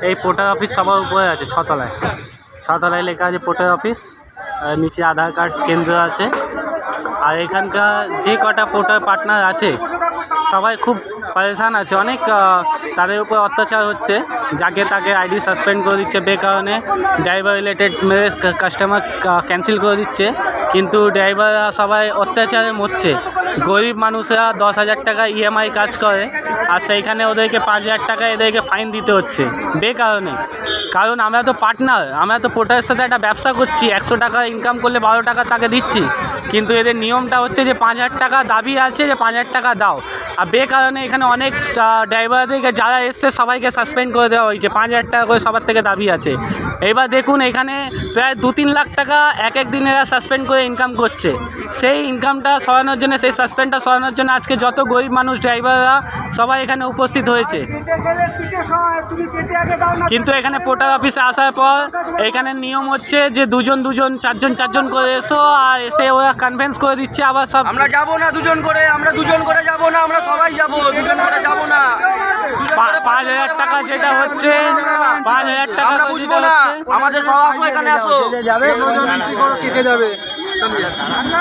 এই porter office সবার উপরে আছে, ছতলায় লেখা আছে পোর্টার অফিস। নিচে আধার কার্ড কেন্দ্র আছে। আর এখানকার যে কটা পোর্টার পার্টনার আছে সবাই খুব পরেশান আছে, অনেক তাদের উপর অত্যাচার হচ্ছে। যাকে তাকে আইডি সাসপেন্ড করে দিচ্ছে বেকারণে, ড্রাইভার রিলেটেড মেরে কাস্টমার ক্যান্সেল করে দিচ্ছে। কিন্তু ড্রাইভাররা সবাই অত্যাচারে মরছে। গরিব মানুষরা 10,000 টাকা ইএমআই কাজ করে, আর সেইখানে ওদেরকে 5,000 টাকা এদেরকে ফাইন দিতে হচ্ছে বেকারণে। কারণ আমরা তো পার্টনার, আমরা তো পোর্টারের সাথে একটা ব্যবসা করছি, 100 টাকা ইনকাম করলে 12 টাকা তাকে দিচ্ছি। কিন্তু এদের নিয়মটা হচ্ছে যে 5,000 টাকা দাবি আছে, যে 5,000 টাকা দাও। আর বেকারণে এখানে অনেক ড্রাইভারদেরকে যারা এসছে সবাইকে সাসপেন্ড করে দেওয়া হয়েছে, 5,000 টাকা করে সবার থেকে দাবি আছে। এবার দেখুন এখানে প্রায় 2-3 লাখ টাকা এক দিনে এরা সাসপেন্ড করে ইনকাম করছে। সেই ইনকামটা সরানোর জন্য, সেই সাসপেন্ডটা সরানোর জন্য আজকে যত গরিব মানুষ ড্রাইভাররা সবাই এখানে উপস্থিত হয়েছে। কিন্তু এখানে পোর্টার অফিসে আসার পর এখানে নিয়ম হচ্ছে যে 2-2, 4-4 করে এসো, আর এসে ওরা কনভিন্স করে দিচ্ছে আবার সব। আমরা যাবো না 2জন করে, আমরা 2জন করে যাবো না, আমরা সবাই যাবো, 2জন করে যাবো না। 5,000 টাকা যেটা হচ্ছে, 5,000 টাকা আমরা বুঝবো না, আমাদের সব আসো, এখানে আসো। যাবে